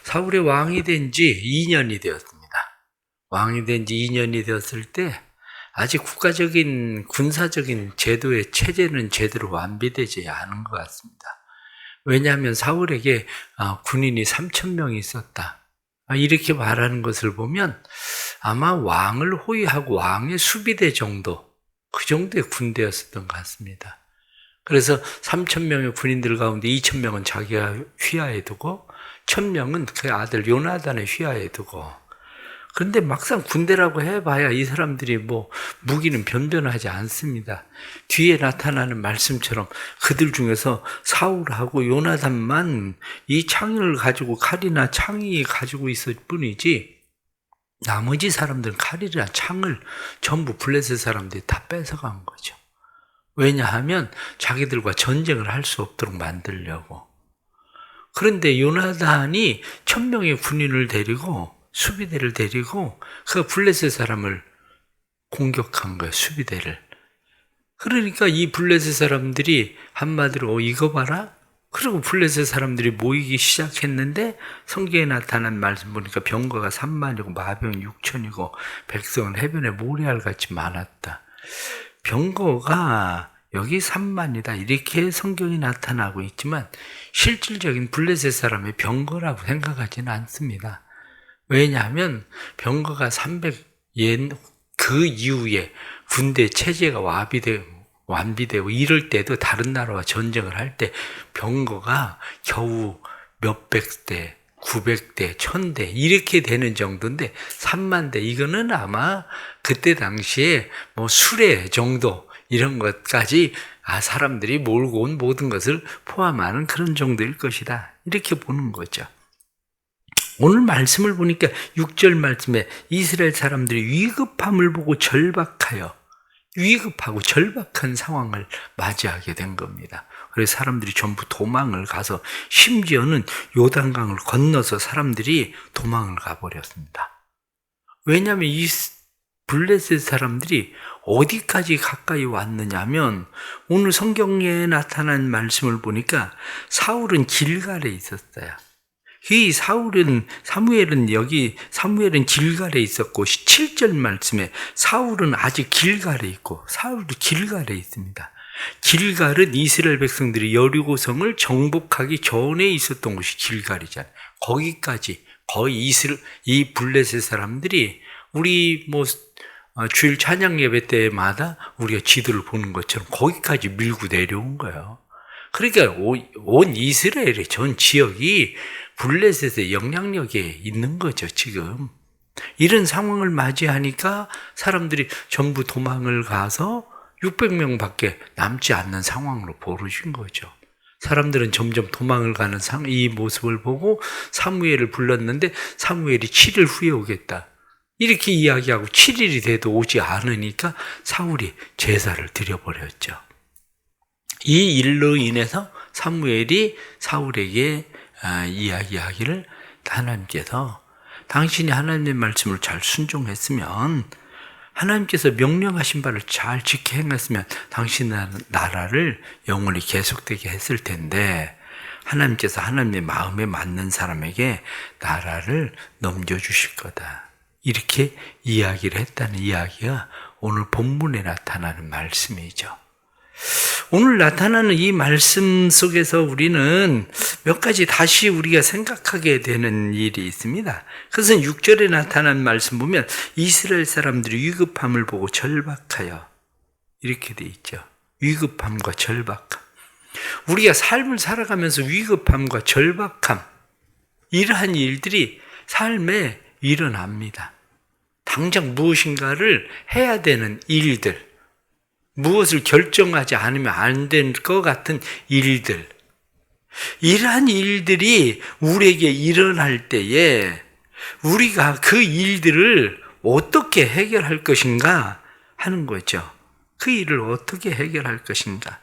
사울이 왕이 된 지 2년이 되었습니다. 왕이 된 지 2년이 되었을 때 아직 국가적인 군사적인 제도의 체제는 제대로 완비되지 않은 것 같습니다. 왜냐하면 사울에게 군인이 3,000명이 있었다. 이렇게 말하는 것을 보면 아마 왕을 호위하고 왕의 수비대 정도, 그 정도의 군대였었던 것 같습니다. 그래서 3,000명의 군인들 가운데 2,000명은 자기가 휘하에 두고 1,000명은 그 아들 요나단의 휘하에 두고, 그런데 막상 군대라고 해봐야 이 사람들이 무기는 변변하지 않습니다. 뒤에 나타나는 말씀처럼 그들 중에서 사울하고 요나단만 이 창을 가지고, 칼이나 창이 가지고 있을 뿐이지 나머지 사람들은 칼이나 창을 전부 블레셋 사람들이 다 뺏어간 거죠. 왜냐하면 자기들과 전쟁을 할 수 없도록 만들려고. 그런데 요나단이 1,000명의 군인을 데리고, 수비대를 데리고 그 블레셋 사람을 공격한 거예요, 수비대를. 그러니까 이 블레셋 사람들이 한마디로 이거 봐라? 그리고 블레셋 사람들이 모이기 시작했는데 성경에 나타난 말씀 보니까 병거가 30,000이고 마병 6,000이고 백성은 해변에 모래알같이 많았다. 병거가 여기 30,000이다 이렇게 성경이 나타나고 있지만 실질적인 블레셋 사람의 병거라고 생각하지는 않습니다. 왜냐하면 병거가 300년 그 이후에 군대 체제가 완비되고 이럴 때도 다른 나라와 전쟁을 할 때 병거가 겨우 몇백 대, 900대, 1,000대 이렇게 되는 정도인데 30,000대 이거는 아마 그때 당시에 수레 정도 이런 것까지 사람들이 몰고 온 모든 것을 포함하는 그런 정도일 것이다 이렇게 보는 거죠. 오늘 말씀을 보니까 6절 말씀에 이스라엘 사람들이 위급함을 보고 절박하여, 위급하고 절박한 상황을 맞이하게 된 겁니다. 그래서 사람들이 전부 도망을 가서 심지어는 요단강을 건너서 사람들이 도망을 가버렸습니다. 왜냐하면 이 블레셋 사람들이 어디까지 가까이 왔느냐면 오늘 성경에 나타난 말씀을 보니까 사울은 길갈에 있었어요. 이 사무엘은 길갈에 있었고 7절 말씀에 사울은 아직 길갈에 있고 사울도 길갈에 있습니다. 길갈은 이스라엘 백성들이 여리고성을 정복하기 전에 있었던 곳이 길갈이잖아요. 거기까지 거의 이 블레셋 사람들이 우리 주일 찬양 예배 때마다 우리가 지도를 보는 것처럼 거기까지 밀고 내려온 거예요. 그러니까 온 이스라엘의 전 지역이 블레셋의 영향력에 있는 거죠, 지금. 이런 상황을 맞이하니까 사람들이 전부 도망을 가서 600명밖에 남지 않는 상황으로 벌어진 거죠. 사람들은 점점 도망을 가는 이 모습을 보고 사무엘을 불렀는데 사무엘이 7일 후에 오겠다. 이렇게 이야기하고 7일이 돼도 오지 않으니까 사울이 제사를 드려버렸죠. 이 일로 인해서 사무엘이 사울에게 이야기하기를 하나님께서 당신이 하나님의 말씀을 잘 순종했으면 하나님께서 명령하신 바를 잘 지켜 행했으면 당신 나라를 영원히 계속되게 했을 텐데 하나님께서 하나님의 마음에 맞는 사람에게 나라를 넘겨주실 거다. 이렇게 이야기를 했다는 이야기가 오늘 본문에 나타나는 말씀이죠. 오늘 나타나는 이 말씀 속에서 우리는 몇 가지 다시 우리가 생각하게 되는 일이 있습니다. 그것은 6절에 나타난 말씀 보면 이스라엘 사람들이 위급함을 보고 절박하여 이렇게 돼 있죠. 위급함과 절박함. 우리가 삶을 살아가면서 위급함과 절박함 이러한 일들이 삶에 일어납니다. 당장 무엇인가를 해야 되는 일들, 무엇을 결정하지 않으면 안 될 것 같은 일들, 이러한 일들이 우리에게 일어날 때에 우리가 그 일들을 어떻게 해결할 것인가 하는 거죠. 그 일을 어떻게 해결할 것인가.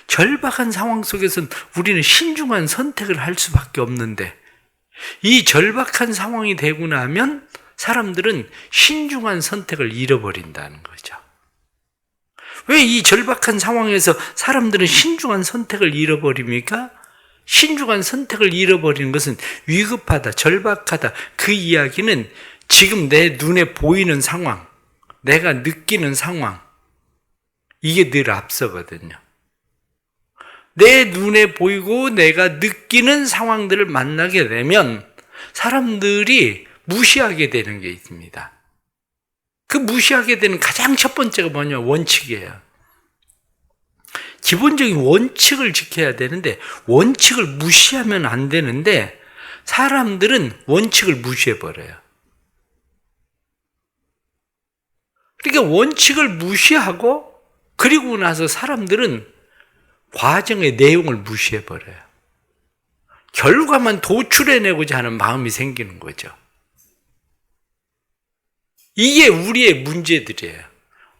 절박한 상황 속에서는 우리는 신중한 선택을 할 수밖에 없는데 이 절박한 상황이 되고 나면 사람들은 신중한 선택을 잃어버린다는 거죠. 왜 이 절박한 상황에서 사람들은 신중한 선택을 잃어버립니까? 신중한 선택을 잃어버리는 것은 위급하다, 절박하다. 그 이야기는 지금 내 눈에 보이는 상황, 내가 느끼는 상황, 이게 늘 앞서거든요. 내 눈에 보이고 내가 느끼는 상황들을 만나게 되면 사람들이 무시하게 되는 게 있습니다. 그 무시하게 되는 가장 첫 번째가 뭐냐? 원칙이에요. 기본적인 원칙을 지켜야 되는데 원칙을 무시하면 안 되는데 사람들은 원칙을 무시해버려요. 그러니까 원칙을 무시하고 그리고 나서 사람들은 과정의 내용을 무시해버려요. 결과만 도출해내고자 하는 마음이 생기는 거죠. 이게 우리의 문제들이에요.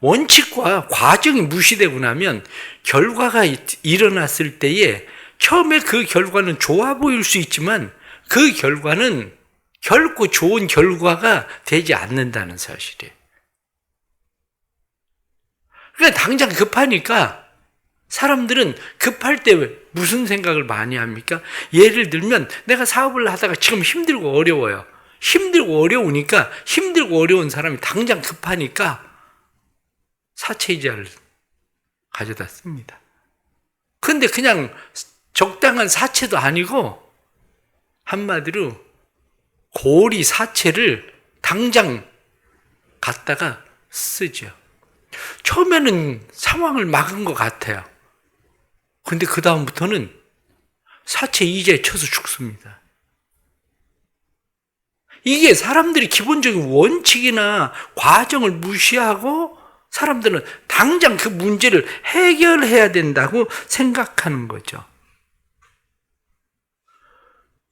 원칙과 과정이 무시되고 나면 결과가 일어났을 때에 처음에 그 결과는 좋아 보일 수 있지만 그 결과는 결코 좋은 결과가 되지 않는다는 사실이에요. 그러니까 당장 급하니까 사람들은 급할 때 무슨 생각을 많이 합니까? 예를 들면 내가 사업을 하다가 지금 힘들고 어려워요. 힘들고 어려우니까 힘들고 어려운 사람이 당장 급하니까 사채이자를 가져다 씁니다. 그런데 그냥 적당한 사채도 아니고 한마디로 고리 사채를 당장 갖다가 쓰죠. 처음에는 상황을 막은 것 같아요. 근데 그 다음부터는 사채 이자에 쳐서 죽습니다. 이게 사람들이 기본적인 원칙이나 과정을 무시하고 사람들은 당장 그 문제를 해결해야 된다고 생각하는 거죠.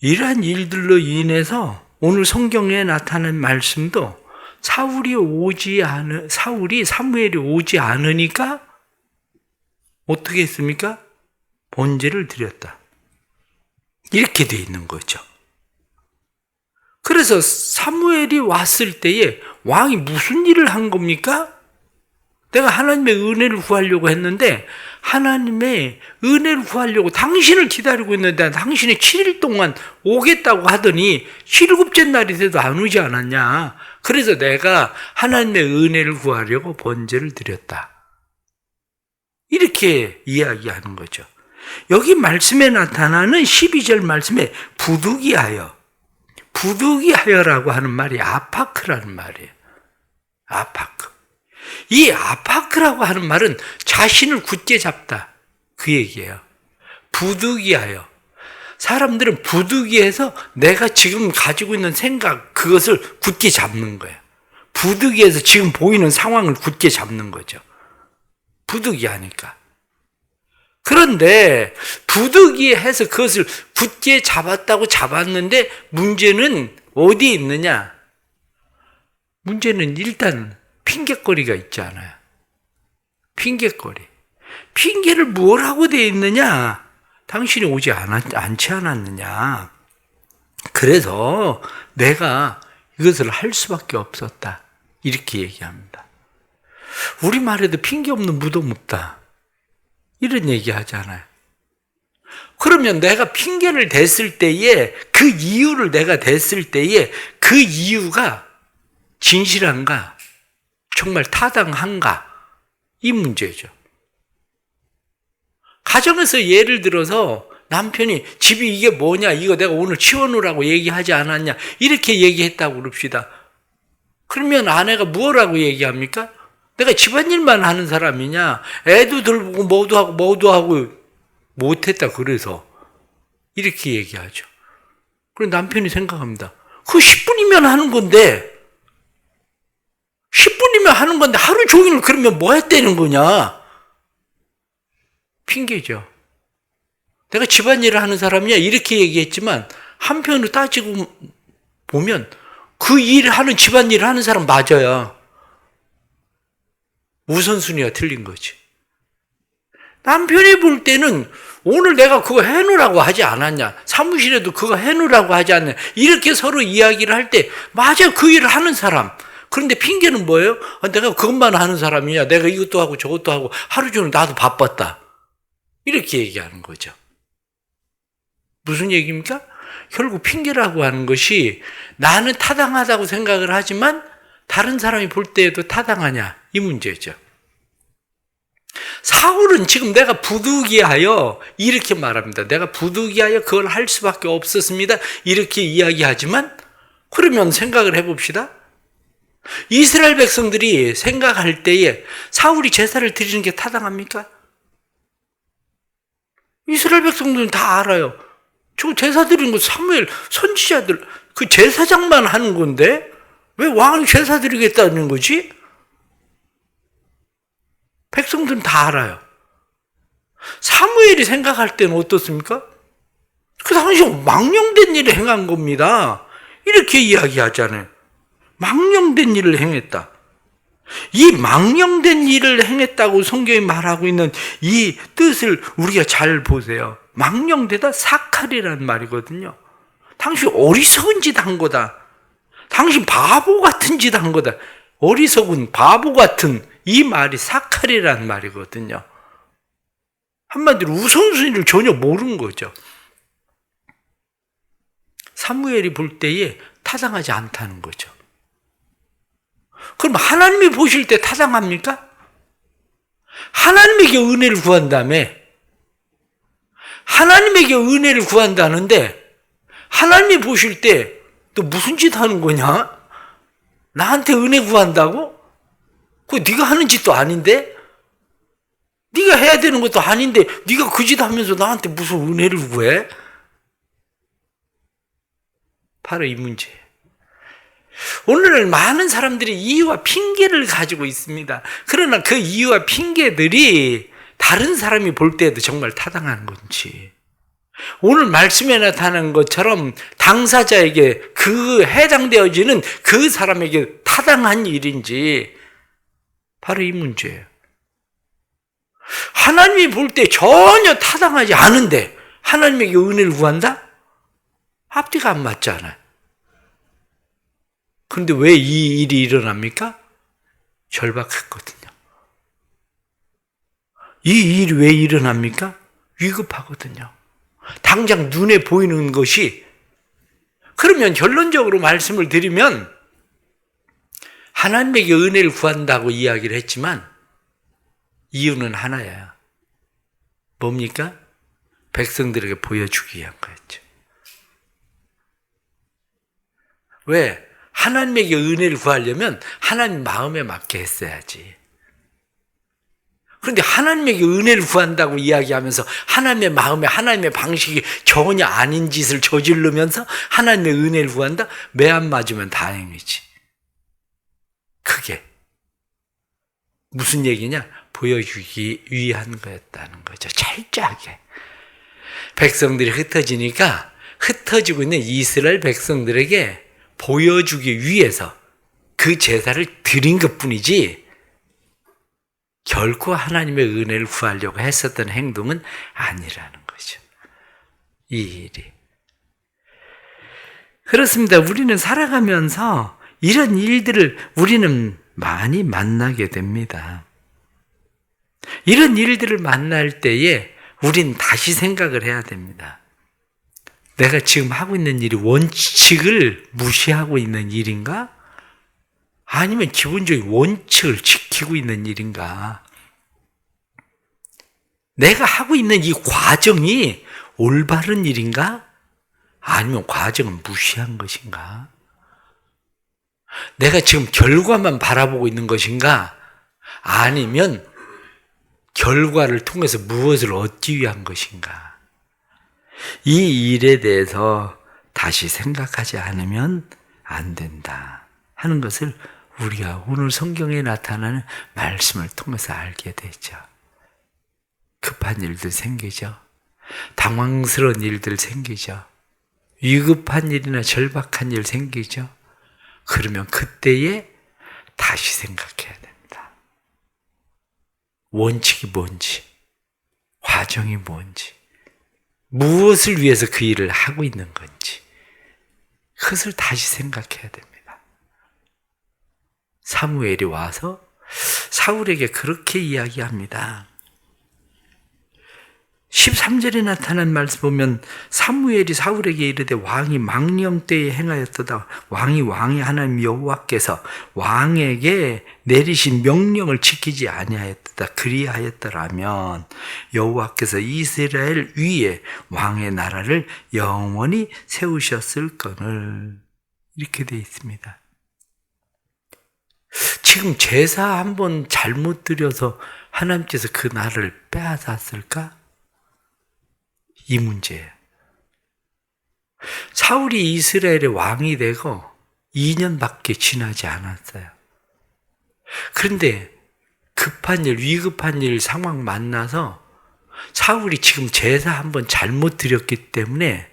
이러한 일들로 인해서 오늘 성경에 나타난 말씀도 사울이 사무엘이 오지 않으니까 어떻게 했습니까? 번제를 드렸다. 이렇게 돼 있는 거죠. 그래서 사무엘이 왔을 때에 왕이 무슨 일을 한 겁니까? 내가 하나님의 은혜를 구하려고 했는데 하나님의 은혜를 구하려고 당신을 기다리고 있는데 당신이 7일 동안 오겠다고 하더니 7일째 날이 돼도 안 오지 않았냐. 그래서 내가 하나님의 은혜를 구하려고 번제를 드렸다. 이렇게 이야기하는 거죠. 여기 말씀에 나타나는 12절 말씀에 부득이하여라고 하는 말이 아파크라는 말이에요. 아파크. 이 아파크라고 하는 말은 자신을 굳게 잡다. 그 얘기예요. 부득이하여. 사람들은 부득이해서 내가 지금 가지고 있는 생각, 그것을 굳게 잡는 거예요. 부득이해서 지금 보이는 상황을 굳게 잡는 거죠. 부득이하니까. 그런데 부득이해서 그것을 굳게 잡았는데 문제는 어디에 있느냐? 문제는 일단 핑계거리가 있지 않아요. 핑계거리. 핑계를 뭘 하고 되어 있느냐? 당신이 오지 않지 않았느냐? 그래서 내가 이것을 할 수밖에 없었다. 이렇게 얘기합니다. 우리말에도 핑계 없는 무덤 없다. 이런 얘기 하잖아요. 그러면 내가 핑계를 댔을 때에 그 이유를 내가 댔을 때에 그 이유가 진실한가? 정말 타당한가? 이 문제죠. 가정에서 예를 들어서 남편이 집이 이게 뭐냐? 이거 내가 오늘 치워놓으라고 얘기하지 않았냐? 이렇게 얘기했다고 그럽시다. 그러면 아내가 뭐라고 얘기합니까? 내가 집안일만 하는 사람이냐? 애도 돌보고 뭐도 하고 못했다 그래서 이렇게 얘기하죠. 그럼 남편이 생각합니다. 그거 10분이면 하는 건데 10분이면 하는 건데 하루 종일 그러면 뭐 했다는 거냐? 핑계죠. 내가 집안일을 하는 사람이야 이렇게 얘기했지만 한편으로 따지고 보면 그 일을 하는 집안일을 하는 사람 맞아요. 우선순위가 틀린 거지. 남편이 볼 때는 오늘 내가 그거 해놓으라고 하지 않았냐. 사무실에도 그거 해놓으라고 하지 않냐. 이렇게 서로 이야기를 할 때 맞아 그 일을 하는 사람. 그런데 핑계는 뭐예요? 내가 그것만 하는 사람이냐. 내가 이것도 하고 저것도 하고 하루 종일 나도 바빴다. 이렇게 얘기하는 거죠. 무슨 얘기입니까? 결국 핑계라고 하는 것이 나는 타당하다고 생각을 하지만 다른 사람이 볼 때에도 타당하냐, 이 문제죠. 사울은 지금 내가 부득이하여 이렇게 말합니다. 내가 부득이하여 그걸 할 수밖에 없었습니다. 이렇게 이야기하지만 그러면 생각을 해봅시다. 이스라엘 백성들이 생각할 때에 사울이 제사를 드리는 게 타당합니까? 이스라엘 백성들은 다 알아요. 저 제사 드리는 거 사무엘 선지자들 그 제사장만 하는 건데 왜 왕이 제사 드리겠다는 거지? 백성들은 다 알아요. 사무엘이 생각할 때는 어떻습니까? 그 당시에 망령된 일을 행한 겁니다. 이렇게 이야기하잖아요. 망령된 일을 행했다. 이 망령된 일을 행했다고 성경이 말하고 있는 이 뜻을 우리가 잘 보세요. 망령되다 사칼이라는 말이거든요. 당신 어리석은 짓 한 거다. 당신 바보 같은 짓 한 거다. 어리석은 바보 같은 이 말이 사칼이라는 말이거든요. 한마디로 우선순위를 전혀 모르는 거죠. 사무엘이 볼 때에 타당하지 않다는 거죠. 그럼 하나님이 보실 때 타당합니까? 하나님에게 은혜를 구한 다음에 하나님에게 은혜를 구한다는데 하나님이 보실 때 너 무슨 짓 하는 거냐? 나한테 은혜 구한다고? 그거 네가 하는 짓도 아닌데? 네가 해야 되는 것도 아닌데 네가 그 짓 하면서 나한테 무슨 은혜를 구해? 바로 이 문제예요. 오늘날 많은 사람들이 이유와 핑계를 가지고 있습니다. 그러나 그 이유와 핑계들이 다른 사람이 볼 때에도 정말 타당한 건지, 오늘 말씀에 나타난 것처럼 당사자에게 그 해당되어지는 그 사람에게 타당한 일인지, 바로 이 문제예요. 하나님이 볼 때 전혀 타당하지 않은데 하나님에게 은혜를 구한다? 앞뒤가 안 맞잖아요. 그런데 왜 이 일이 일어납니까? 절박했거든요. 이 일이 왜 일어납니까? 위급하거든요. 당장 눈에 보이는 것이, 그러면 결론적으로 말씀을 드리면 하나님에게 은혜를 구한다고 이야기를 했지만 이유는 하나야. 뭡니까? 백성들에게 보여주기 위한 거였죠. 왜? 하나님에게 은혜를 구하려면 하나님 마음에 맞게 했어야지. 그런데 하나님에게 은혜를 구한다고 이야기하면서 하나님의 마음에 하나님의 방식이 전혀 아닌 짓을 저지르면서 하나님의 은혜를 구한다? 매 안 맞으면 다행이지. 그게 무슨 얘기냐? 보여주기 위한 거였다는 거죠. 철저하게. 백성들이 흩어지니까 흩어지고 있는 이스라엘 백성들에게 보여주기 위해서 그 제사를 드린 것뿐이지 결코 하나님의 은혜를 구하려고 했었던 행동은 아니라는 거죠. 이 일이. 그렇습니다. 우리는 살아가면서 이런 일들을 우리는 많이 만나게 됩니다. 이런 일들을 만날 때에 우린 다시 생각을 해야 됩니다. 내가 지금 하고 있는 일이 원칙을 무시하고 있는 일인가? 아니면 기본적인 원칙을 지키고 있는 일인가? 내가 하고 있는 이 과정이 올바른 일인가? 아니면 과정은 무시한 것인가? 내가 지금 결과만 바라보고 있는 것인가? 아니면 결과를 통해서 무엇을 얻기 위한 것인가? 이 일에 대해서 다시 생각하지 않으면 안 된다 하는 것을 우리가 오늘 성경에 나타나는 말씀을 통해서 알게 되죠. 급한 일들 생기죠. 당황스러운 일들 생기죠. 위급한 일이나 절박한 일 생기죠. 그러면 그때에 다시 생각해야 됩니다. 원칙이 뭔지, 과정이 뭔지, 무엇을 위해서 그 일을 하고 있는 건지, 그것을 다시 생각해야 됩니다. 사무엘이 와서 사울에게 그렇게 이야기합니다. 13절에 나타난 말씀 보면 사무엘이 사울에게 이르되 왕이 망령 때에 행하였도다. 왕의 하나님 여호와께서 왕에게 내리신 명령을 지키지 아니하였도다. 그리하였더라면 여호와께서 이스라엘 위에 왕의 나라를 영원히 세우셨을거늘. 이렇게 되어 있습니다. 지금 제사 한번 잘못 드려서 하나님께서 그 나라를 빼앗았을까? 이 문제예요. 사울이 이스라엘의 왕이 되고 2년밖에 지나지 않았어요. 그런데 위급한 일 상황 만나서 사울이 지금 제사 한번 잘못 드렸기 때문에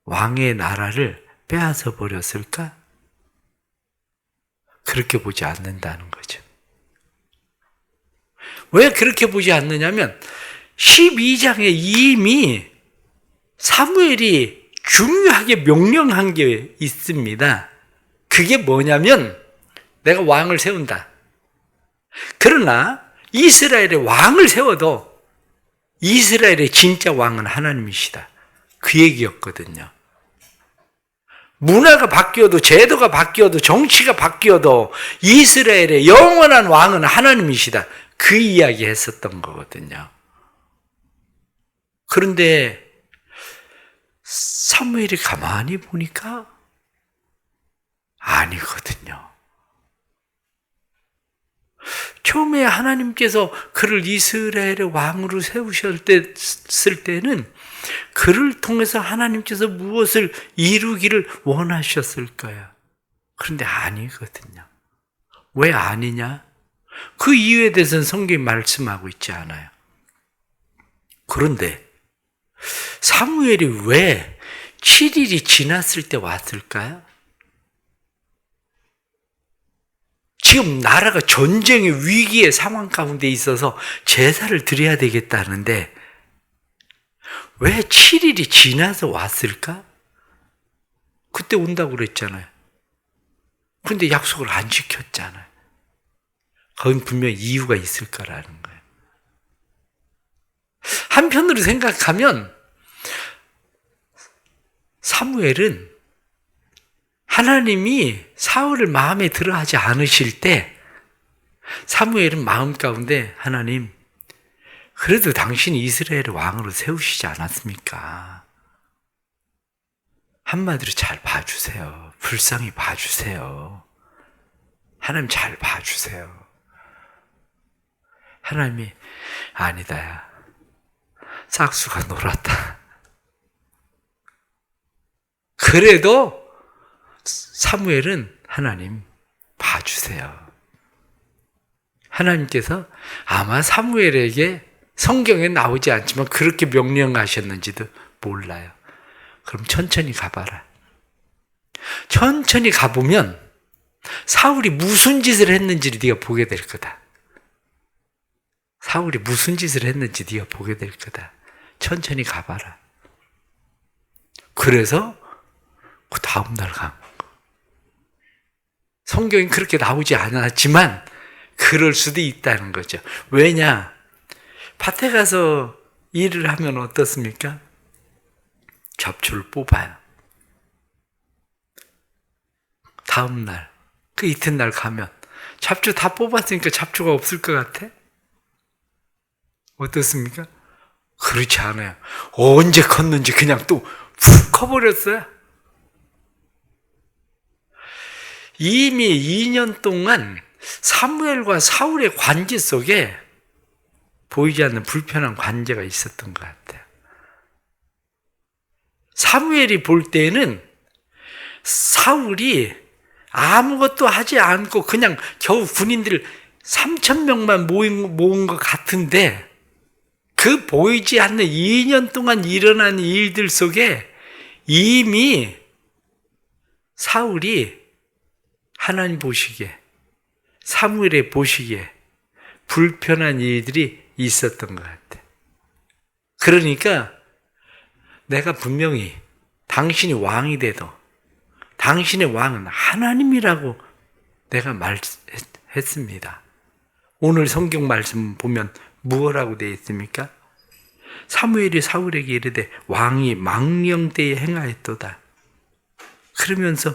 왕의 나라를 빼앗아 버렸을까? 그렇게 보지 않는다는 거죠. 왜 그렇게 보지 않느냐면 12장에 이미 사무엘이 중요하게 명령한 게 있습니다. 그게 뭐냐면 내가 왕을 세운다. 그러나 이스라엘의 왕을 세워도 이스라엘의 진짜 왕은 하나님이시다. 그 얘기였거든요. 문화가 바뀌어도 제도가 바뀌어도 정치가 바뀌어도 이스라엘의 영원한 왕은 하나님이시다. 그 이야기 했었던 거거든요. 그런데 사무엘이 가만히 보니까 아니거든요. 처음에 하나님께서 그를 이스라엘의 왕으로 세우셨을 때는 그를 통해서 하나님께서 무엇을 이루기를 원하셨을 거예요. 그런데 아니거든요. 왜 아니냐? 그 이유에 대해서는 성경이 말씀하고 있지 않아요. 그런데 사무엘이 왜 7일이 지났을 때 왔을까요? 지금 나라가 전쟁의 위기의 상황 가운데 있어서 제사를 드려야 되겠다는데 왜 7일이 지나서 왔을까? 그때 온다고 그랬잖아요. 그런데 약속을 안 지켰잖아요. 거긴 분명히 이유가 있을 거라는 거예요. 한편으로 생각하면 사무엘은 하나님이 사울을 마음에 들어 하지 않으실 때 사무엘은 마음 가운데 하나님, 그래도 당신이 이스라엘의 왕으로 세우시지 않았습니까? 한마디로 잘 봐주세요. 불쌍히 봐주세요. 하나님 잘 봐주세요. 하나님이 아니다. 싹수가 놀았다. 그래도 사무엘은 하나님 봐주세요. 하나님께서 아마 사무엘에게 성경에 나오지 않지만 그렇게 명령하셨는지도 몰라요. 그럼 천천히 가봐라. 천천히 가보면 사울이 무슨 짓을 했는지를 네가 보게 될 거다. 사울이 무슨 짓을 했는지 네가 보게 될 거다. 천천히 가봐라. 그래서 그 다음날 간 거. 성경이 그렇게 나오지 않았지만 그럴 수도 있다는 거죠. 왜냐? 밭에 가서 일을 하면 어떻습니까? 잡초를 뽑아요. 다음날, 그 이튿날 가면 잡초 다 뽑았으니까 잡초가 없을 것 같아? 어떻습니까? 그렇지 않아요. 언제 컸는지 그냥 또 푹 커버렸어요. 이미 2년 동안 사무엘과 사울의 관계 속에 보이지 않는 불편한 관계가 있었던 것 같아요. 사무엘이 볼 때에는 사울이 아무것도 하지 않고 그냥 겨우 군인들 3,000명만 모은 것 같은데 그 보이지 않는 2년 동안 일어난 일들 속에 이미 사울이 하나님 보시기에, 사무엘의 보시기에 불편한 일들이 있었던 것 같아요. 그러니까 내가 분명히 당신이 왕이 돼도 당신의 왕은 하나님이라고 내가 말했습니다. 오늘 성경 말씀 보면 무엇라고 되어 있습니까? 사무엘이 사울에게 이르되 왕이 망령되이 행하였도다. 그러면서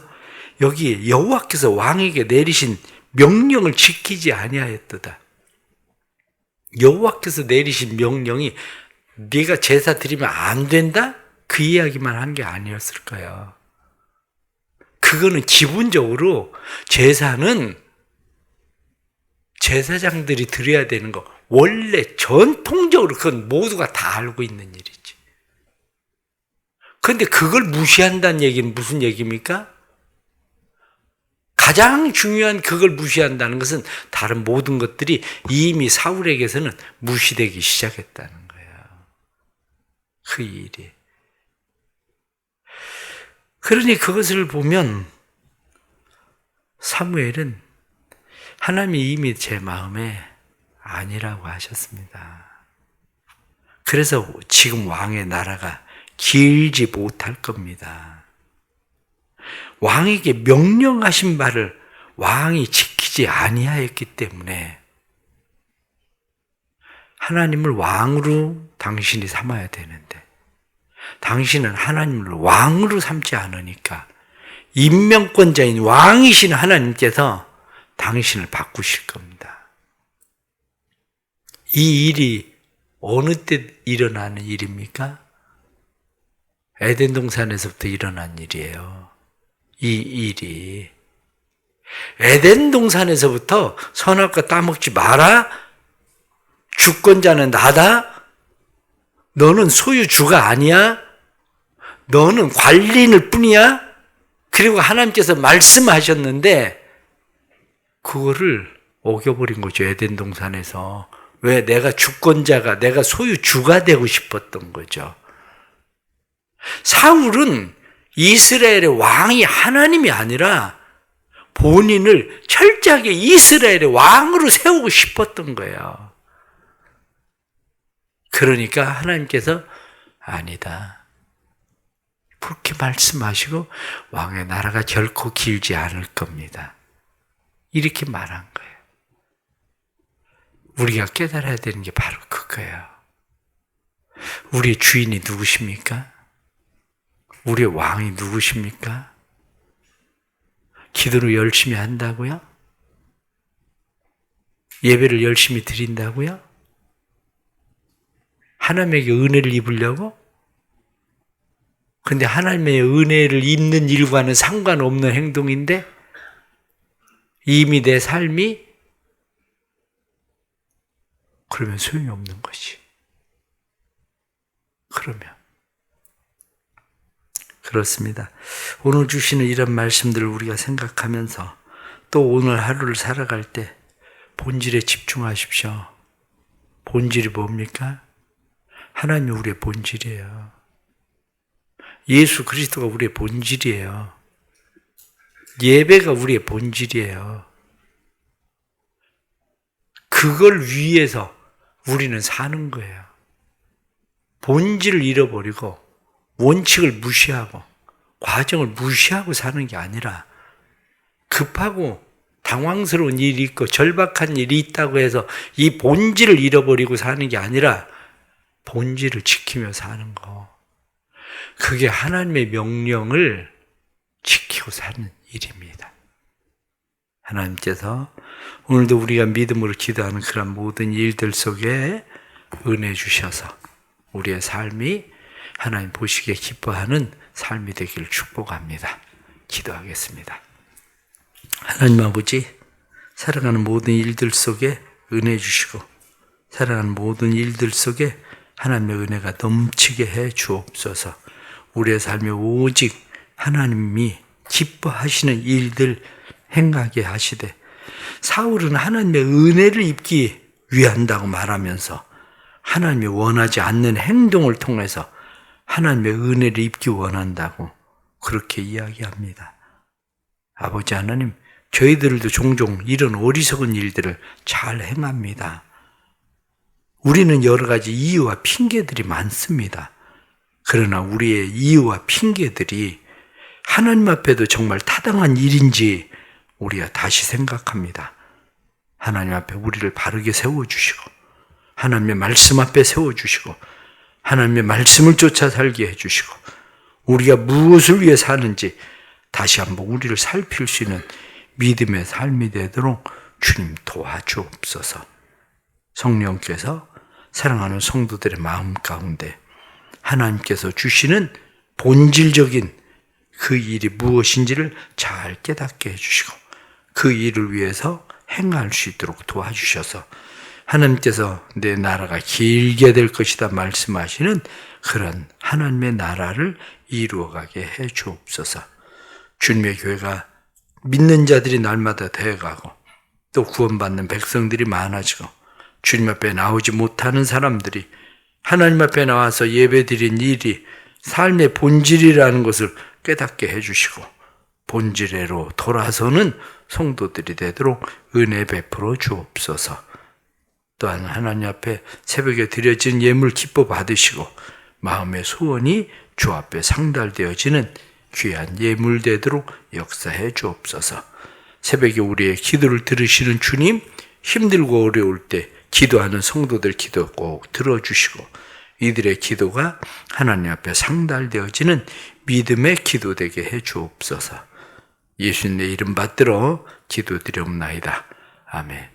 여기에 여호와께서 왕에게 내리신 명령을 지키지 아니하였도다. 여호와께서 내리신 명령이 네가 제사 드리면 안 된다? 그 이야기만 한 게 아니었을 거예요. 그거는 기본적으로 제사는 제사장들이 드려야 되는 거, 원래 전통적으로 그건 모두가 다 알고 있는 일이지. 그런데 그걸 무시한다는 얘기는 무슨 얘기입니까? 가장 중요한 그걸 무시한다는 것은 다른 모든 것들이 이미 사울에게서는 무시되기 시작했다는 거예요. 그 일이. 그러니 그것을 보면 사무엘은 하나님이 이미 제 마음에 아니라고 하셨습니다. 그래서 지금 왕의 나라가 길지 못할 겁니다. 왕에게 명령하신 바를 왕이 지키지 아니하였기 때문에 하나님을 왕으로 당신이 삼아야 되는데 당신은 하나님을 왕으로 삼지 않으니까 임명권자인 왕이신 하나님께서 당신을 바꾸실 겁니다. 이 일이 어느 때 일어나는 일입니까? 에덴 동산에서부터 일어난 일이에요. 이 일이 에덴 동산에서부터 선악과 따먹지 마라. 주권자는 나다. 너는 소유주가 아니야. 너는 관리인일 뿐이야. 그리고 하나님께서 말씀하셨는데 그거를 어겨버린 거죠. 에덴 동산에서. 왜? 내가 주권자가, 내가 소유주가 되고 싶었던 거죠. 사울은 이스라엘의 왕이 하나님이 아니라 본인을 철저하게 이스라엘의 왕으로 세우고 싶었던 거예요. 그러니까 하나님께서 아니다. 그렇게 말씀하시고 왕의 나라가 결코 길지 않을 겁니다. 이렇게 말한 거예요. 우리가 깨달아야 되는 게 바로 그거예요. 우리의 주인이 누구십니까? 우리의 왕이 누구십니까? 기도를 열심히 한다고요? 예배를 열심히 드린다고요? 하나님에게 은혜를 입으려고? 근데 하나님의 은혜를 입는 일과는 상관없는 행동인데 이미 내 삶이 그러면 소용이 없는 것이. 그러면 그렇습니다. 오늘 주시는 이런 말씀들을 우리가 생각하면서 또 오늘 하루를 살아갈 때 본질에 집중하십시오. 본질이 뭡니까? 하나님이 우리의 본질이에요. 예수 그리스도가 우리의 본질이에요. 예배가 우리의 본질이에요. 그걸 위해서 우리는 사는 거예요. 본질을 잃어버리고 원칙을 무시하고 과정을 무시하고 사는 게 아니라 급하고 당황스러운 일이 있고 절박한 일이 있다고 해서 이 본질을 잃어버리고 사는 게 아니라 본질을 지키며 사는 거. 그게 하나님의 명령을 지키고 사는 일입니다. 하나님께서 오늘도 우리가 믿음으로 기도하는 그런 모든 일들 속에 은혜 주셔서 우리의 삶이 하나님 보시기에 기뻐하는 삶이 되기를 축복합니다. 기도하겠습니다. 하나님 아버지, 살아가는 모든 일들 속에 은혜 주시고 살아가는 모든 일들 속에 하나님의 은혜가 넘치게 해 주옵소서. 우리의 삶에 오직 하나님이 기뻐하시는 일들 행하게 하시되 사울은 하나님의 은혜를 입기 위한다고 말하면서 하나님이 원하지 않는 행동을 통해서 하나님의 은혜를 입기 원한다고 그렇게 이야기합니다. 아버지 하나님, 저희들도 종종 이런 어리석은 일들을 잘 행합니다. 우리는 여러 가지 이유와 핑계들이 많습니다. 그러나 우리의 이유와 핑계들이 하나님 앞에도 정말 타당한 일인지 우리가 다시 생각합니다. 하나님 앞에 우리를 바르게 세워주시고 하나님의 말씀 앞에 세워주시고 하나님의 말씀을 쫓아 살게 해주시고 우리가 무엇을 위해 사는지 다시 한번 우리를 살필 수 있는 믿음의 삶이 되도록 주님 도와주옵소서. 성령께서 사랑하는 성도들의 마음 가운데 하나님께서 주시는 본질적인 그 일이 무엇인지를 잘 깨닫게 해주시고 그 일을 위해서 행할 수 있도록 도와주셔서 하나님께서 내 나라가 길게 될 것이다 말씀하시는 그런 하나님의 나라를 이루어가게 해 주옵소서. 주님의 교회가 믿는 자들이 날마다 되어가고 또 구원받는 백성들이 많아지고 주님 앞에 나오지 못하는 사람들이 하나님 앞에 나와서 예배드린 일이 삶의 본질이라는 것을 깨닫게 해주시고 본질에로 돌아서는 성도들이 되도록 은혜 베풀어 주옵소서. 또한 하나님 앞에 새벽에 드려진 예물 기뻐 받으시고 마음의 소원이 주 앞에 상달되어지는 귀한 예물 되도록 역사해 주옵소서. 새벽에 우리의 기도를 들으시는 주님, 힘들고 어려울 때 기도하는 성도들 기도 꼭 들어주시고 이들의 기도가 하나님 앞에 상달되어지는 믿음의 기도되게 해 주옵소서. 예수님의 이름 받들어 기도드리옵나이다. 아멘.